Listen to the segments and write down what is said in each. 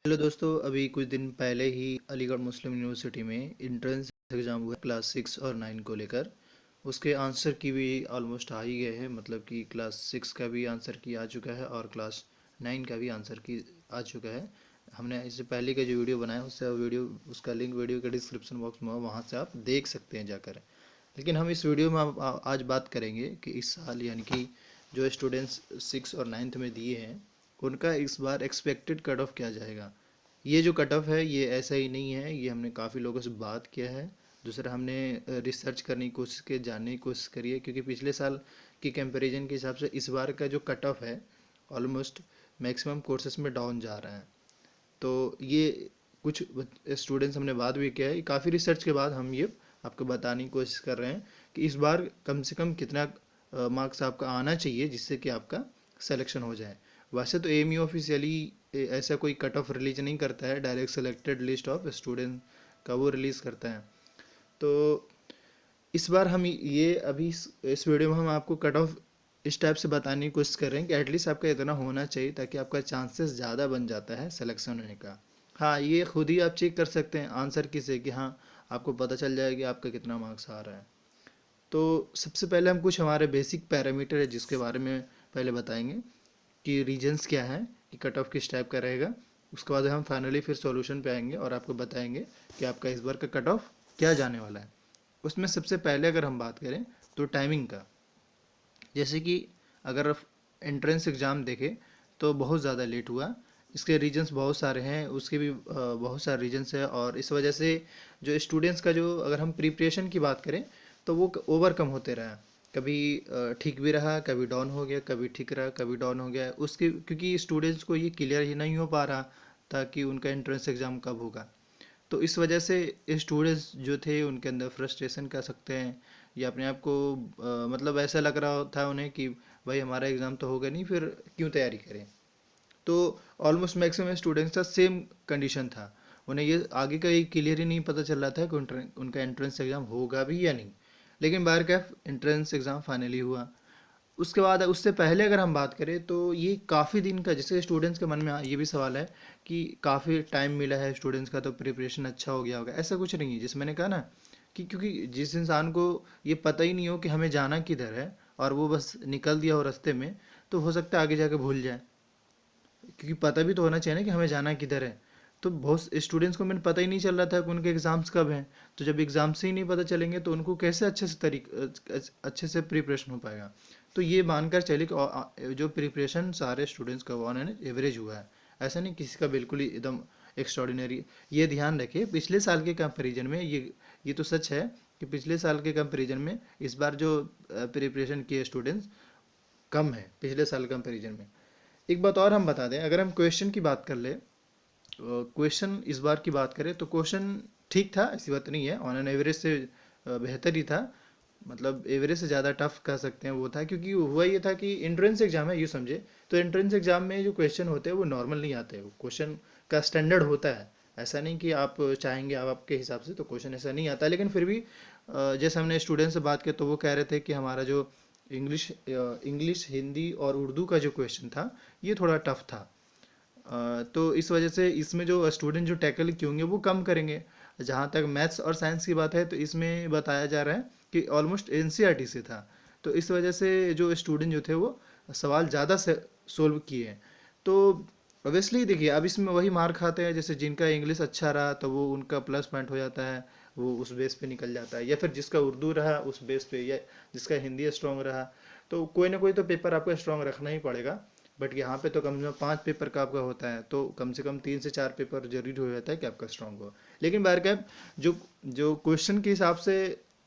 Hello दोस्तों, अभी कुछ दिन पहले ही अलीगढ़ मुस्लिम यूनिवर्सिटी में इंट्रेंस एग्ज़ाम हुआ क्लास 6 और 9 को लेकर। उसके आंसर की भी ऑलमोस्ट आ ही गए हैं, मतलब कि क्लास 6 का भी आंसर की आ चुका है और क्लास 9 का भी आंसर की आ चुका है। हमने इससे पहले का जो वीडियो बनाया उससे वीडियो उसका लिंक वीडियो के डिस्क्रिप्शन बॉक्स में वहाँ से आप देख सकते हैं जाकर। लेकिन हम इस वीडियो में आज बात करेंगे कि इस साल यानी कि जो स्टूडेंट्स 6 और 9th में दिए हैं उनका इस बार एक्सपेक्टेड कट ऑफ क्या जाएगा। ये जो कट ऑफ है ये ऐसा ही नहीं है, ये हमने काफ़ी लोगों से बात किया है। दूसरा हमने रिसर्च करने की कोशिश की, जानने की कोशिश करी है, क्योंकि पिछले साल की कंपैरिजन के हिसाब से इस बार का जो कट ऑफ है ऑलमोस्ट मैक्सिमम कोर्सेज में डाउन जा रहा है। तो ये कुछ स्टूडेंट्स हमने बात भी किया है, काफ़ी रिसर्च के बाद हम ये आपको बताने की कोशिश कर रहे हैं कि इस बार कम से कम कितना मार्क्स आपका आना चाहिए जिससे कि आपका सिलेक्शन हो जाए। वैसे तो एएमयू ऑफिशियली ऐसा कोई कट ऑफ रिलीज नहीं करता है, direct selected list of student का वो रिलीज़ करता है। तो इस बार हम ये अभी इस वीडियो में हम आपको कट ऑफ इस टाइप से बताने की कोशिश कर रहे हैं कि एटलीस्ट आपका इतना होना चाहिए ताकि आपका चांसेस ज़्यादा बन जाता है सिलेक्शन होने का। हाँ, ये खुद ही आप चेक कर सकते हैं आंसर की से कि हाँ आपको पता चल जाएगा कि आपका कितना मार्क्स आ रहा है। तो सबसे पहले हम कुछ हमारे बेसिक पैरामीटर है जिसके बारे में पहले बताएंगे कि रीजन्स क्या है, कि कट ऑफ किस टाइप का रहेगा। उसके बाद हम फाइनली फिर सॉल्यूशन पे आएंगे और आपको बताएंगे कि आपका इस बार का कट ऑफ क्या जाने वाला है। उसमें सबसे पहले अगर हम बात करें तो टाइमिंग का, जैसे कि अगर एंट्रेंस एग्ज़ाम देखें तो बहुत ज़्यादा लेट हुआ। इसके रीजंस बहुत सारे हैं, उसके भी बहुत सारे रीजंस है, और इस वजह से जो स्टूडेंट्स का जो अगर हम प्रिपरेशन की बात करें तो वो ओवरकम होते रहा। कभी ठीक भी रहा, कभी डाउन हो गया, कभी ठीक रहा, कभी डाउन हो गया उसके, क्योंकि स्टूडेंट्स को ये क्लियर ही नहीं हो पा रहा था कि उनका एंट्रेंस एग्ज़ाम कब होगा। तो इस वजह से स्टूडेंट्स जो थे उनके अंदर फ्रस्ट्रेशन कह सकते हैं, या अपने आप को मतलब ऐसा लग रहा था उन्हें कि भाई हमारा एग्ज़ाम तो होगा नहीं, फिर क्यों तैयारी करें। तो ऑलमोस्ट मैक्सिमम स्टूडेंट्स का सेम कंडीशन था। उन्हें ये आगे का ये क्लियर ही नहीं पता चल रहा था कि उनका एंट्रेंस एग्ज़ाम होगा भी या नहीं। लेकिन बाहर का एंट्रेंस एग्ज़ाम फाइनली हुआ। उसके बाद उससे पहले अगर हम बात करें तो ये काफ़ी दिन का, जैसे स्टूडेंट्स के मन में ये भी सवाल है कि काफ़ी टाइम मिला है स्टूडेंट्स का तो प्रिपरेशन अच्छा हो गया होगा। ऐसा कुछ नहीं है, जैसे मैंने कहा ना कि क्योंकि जिस इंसान को ये पता ही नहीं हो कि हमें जाना किधर है और वो बस निकल दिया हो रास्ते में, तो हो सकता है आगे जाके भूल जाए, क्योंकि पता भी तो होना चाहिए ना कि हमें जाना किधर है। तो बहुत स्टूडेंट्स को मैंने पता ही नहीं चल रहा था कि उनके एग्ज़ाम्स कब हैं। तो जब एग्ज़ाम से ही नहीं पता चलेंगे तो उनको कैसे अच्छे से प्रिपरेशन हो पाएगा। तो ये मानकर चलिए कि जो प्रिपरेशन सारे स्टूडेंट्स का ऑन एन एवरेज हुआ है, ऐसा नहीं किसी का बिल्कुल ही एकदम एक्स्ट्रॉर्डिनरी। ये ध्यान रखिए पिछले साल के कंपेरिजन में ये तो सच है कि पिछले साल के कंपेरिजन में इस बार जो प्रिपरेशन किए स्टूडेंट्स कम है पिछले साल कंपेरिजन में। एक बात और हम बता दें, अगर हम क्वेश्चन की बात कर ले, क्वेश्चन इस बार की बात करें तो क्वेश्चन ठीक था, ऐसी बात नहीं है, ऑन एन एवरेज से बेहतर ही था। मतलब एवरेज से ज़्यादा टफ कह सकते हैं वो था, क्योंकि हुआ ये था कि एंट्रेंस एग्जाम है यूँ समझे। तो एंट्रेंस एग्जाम में जो क्वेश्चन होते हैं वो नॉर्मल नहीं आते, वो क्वेश्चन का स्टैंडर्ड होता है। ऐसा नहीं कि आप चाहेंगे आप आपके हिसाब से, तो क्वेश्चन ऐसा नहीं आता, लेकिन फिर भी जैसे हमने स्टूडेंट से बात की तो वो कह रहे थे कि हमारा जो इंग्लिश हिंदी और उर्दू का जो क्वेश्चन था ये थोड़ा टफ था। तो इस वजह से इसमें जो स्टूडेंट जो टैकल किए होंगे वो कम करेंगे। जहाँ तक मैथ्स और साइंस की बात है तो इसमें बताया जा रहा है कि ऑलमोस्ट एनसीईआरटी से था। तो इस वजह से जो स्टूडेंट जो थे वो सवाल ज़्यादा से सोल्व किए हैं। तो ऑब्वियसली देखिए अब इसमें वही मार्क खाते हैं, जैसे जिनका इंग्लिश अच्छा रहा तो वो उनका प्लस पॉइंट हो जाता है, वो उस बेस पे निकल जाता है, या फिर जिसका उर्दू रहा उस बेस पे, या जिसका हिंदी स्ट्रांग रहा। तो कोई ना कोई तो पेपर आपको स्ट्रांग रखना ही पड़ेगा। बट यहाँ पे तो कम से कम 5 पेपर का आपका होता है, तो कम से कम 3 से 4 पेपर जरूरी हो जाता है कि आपका स्ट्रांग हो। लेकिन बाहर का जो जो क्वेश्चन के हिसाब से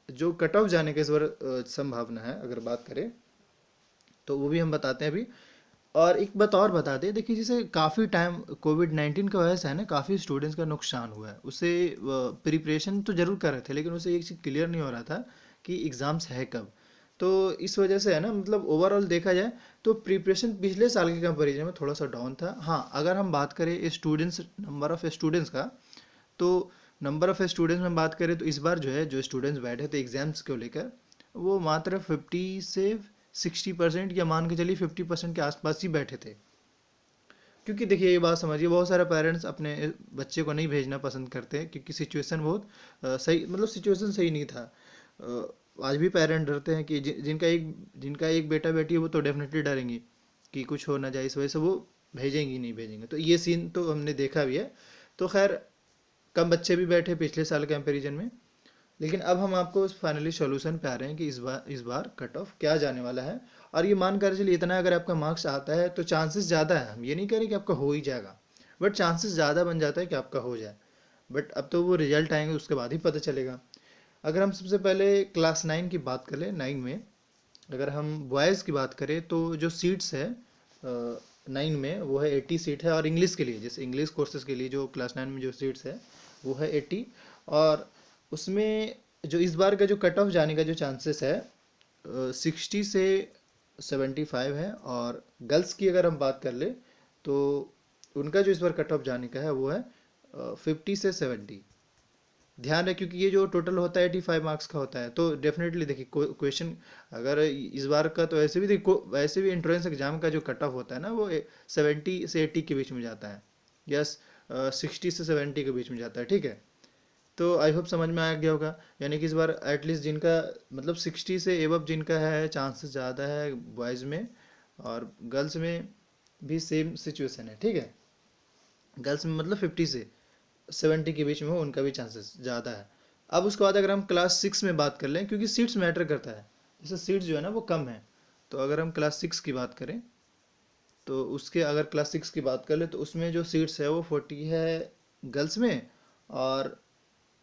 जो कट ऑफ जाने की इस बार संभावना है अगर बात करें तो वो भी हम बताते हैं अभी। और एक बात और बता दें, देखिए जैसे काफ़ी टाइम कोविड-19 की वजह से है ना काफ़ी स्टूडेंट्स का नुकसान हुआ है। उससे प्रिपरेशन तो जरूर कर रहे थे लेकिन उसे एक चीज़ क्लियर नहीं हो रहा था कि एग्ज़ाम्स है कब। तो इस वजह से है ना, मतलब ओवरऑल देखा जाए तो प्रिपरेशन पिछले साल के कंपेरिजन में थोड़ा सा डाउन था। हाँ, अगर हम बात करें स्टूडेंट्स नंबर ऑफ स्टूडेंट्स का, तो नंबर ऑफ स्टूडेंट्स में बात करें तो इस बार जो है जो स्टूडेंट्स बैठे थे एग्जाम्स को लेकर वो मात्र 50 से 60% या मान के चलिए 50% के आसपास ही बैठे थे। क्योंकि देखिए ये बात समझिए, बहुत सारे पेरेंट्स अपने बच्चे को नहीं भेजना पसंद करते हैं क्योंकि सिचुएशन बहुत सही, मतलब सिचुएशन सही नहीं था। आज भी पेरेंट डरते हैं कि जिनका एक बेटा बेटी है वो तो डेफिनेटली डरेंगे कि कुछ हो ना जाए, इस वजह से वो भेजेंगी नहीं भेजेंगे। तो ये सीन तो हमने देखा भी है। तो खैर, कम बच्चे भी बैठे पिछले साल कंपैरिजन में। लेकिन अब हम आपको फाइनली सॉल्यूशन पे आ रहे हैं कि इस बार कट ऑफ क्या जाने वाला है। और ये मान कर चलिए, इतना अगर आपका मार्क्स आता है तो चांसेस ज़्यादा है, हम ये नहीं कह रहे कि आपका हो ही जाएगा, बट चांसेस ज़्यादा बन जाता है कि आपका हो जाए। बट अब तो वो रिजल्ट आएंगे उसके बाद ही पता चलेगा। अगर हम सबसे पहले क्लास 9 की बात कर ले, 9 में अगर हम बॉयज़ की बात करें तो जो सीट्स है 9 में वो है 80 सीट है। और इंग्लिश के लिए, जैसे इंग्लिश कोर्सेज के लिए जो क्लास 9 में जो सीट्स है वो है 80। और उसमें जो इस बार का जो कट ऑफ जाने का जो चांसेस है 60 से 75 है। और गर्ल्स की अगर हम बात कर ले तो उनका जो इस बार कट ऑफ जाने का है वो है 50 से 70। ध्यान है, क्योंकि ये जो टोटल होता है 85 मार्क्स का होता है। तो डेफिनेटली देखिए क्वेश्चन अगर इस बार का, तो ऐसे भी देखो, वैसे भी एंट्रेंस एग्जाम का जो कट ऑफ होता है ना वो 70 से 80 के बीच में जाता है। यस, 60 से 70 के बीच में जाता है, ठीक है। तो आई होप समझ में आ गया होगा। यानी कि इस बार एटलीस्ट जिनका मतलब 60 से एबव जिनका है चांसेस ज़्यादा है बॉयज़ में। और गर्ल्स में भी सेम सिचुएशन है, ठीक है। गर्ल्स में मतलब 50 से 70 के बीच में हो, उनका भी चांसेस ज़्यादा है। अब उसके बाद अगर हम क्लास 6 में बात कर लें, क्योंकि सीट्स मैटर करता है, जैसे सीट्स जो है ना वो कम है। तो अगर हम क्लास 6 की बात करें तो उसके, अगर क्लास 6 की बात कर ले तो उसमें जो सीट्स है वो 40 है गर्ल्स में। और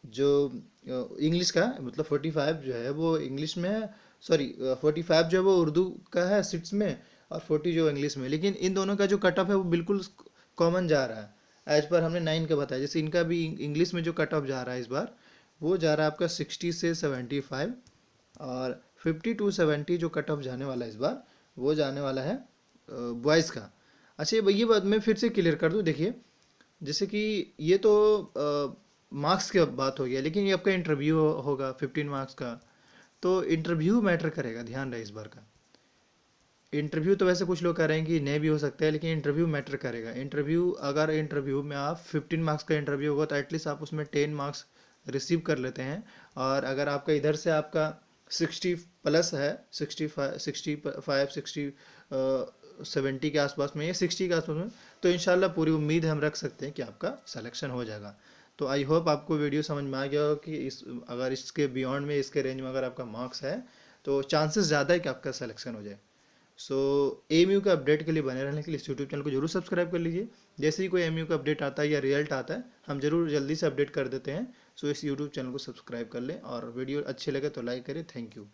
जो इंग्लिश का मतलब 45 जो है वो इंग्लिश में है। सॉरी, 45 जो है वो उर्दू का है सीट्स में, और 40 जो इंग्लिश में। लेकिन इन दोनों का जो कट ऑफ है वो बिल्कुल कॉमन जा रहा है, एज पर हमने 9 का बताया। जैसे इनका भी इंग्लिश में जो कट ऑफ जा रहा है इस बार, वो जा रहा है आपका 60 से 75। और 50 टू 70 जो कट ऑफ जाने वाला है इस बार, वो जाने वाला है बॉयज़ का। अच्छा, ये बात मैं फिर से क्लियर कर दूं। देखिए, जैसे कि ये तो मार्क्स की बात हो गया, लेकिन ये आपका इंटरव्यू होगा 15 मार्क्स का। तो इंटरव्यू मैटर करेगा, ध्यान रहे इस बार का। इंटरव्यू तो वैसे कुछ लोग कह रहे हैं कि नहीं भी हो सकता है, लेकिन इंटरव्यू मैटर करेगा। इंटरव्यू, अगर इंटरव्यू में आप 15 मार्क्स का इंटरव्यू होगा तो एटलीस्ट आप उसमें 10 मार्क्स रिसीव कर लेते हैं। और अगर आपका इधर से आपका 60 प्लस है, 70 के आसपास में या 60 के आसपास में, तो इंशाल्लाह पूरी उम्मीद हम रख सकते हैं कि आपका सिलेक्शन हो जाएगा। तो आई होप आपको वीडियो समझ में आ गया हो कि अगर इसके बियॉन्ड में, इसके रेंज में अगर आपका मार्क्स है तो चांसेस ज़्यादा है कि आपका सिलेक्शन हो जाए। सो एमयू का अपडेट के लिए बने रहने के लिए इस यूट्यूब चैनल को जरूर सब्सक्राइब कर लीजिए। जैसे ही कोई एमयू का अपडेट आता है या रिजल्ट आता है, हम जरूर जल्दी से अपडेट कर देते हैं। सो इस यूट्यूब चैनल को सब्सक्राइब कर लें, और वीडियो अच्छे लगे तो लाइक करें। Thank you.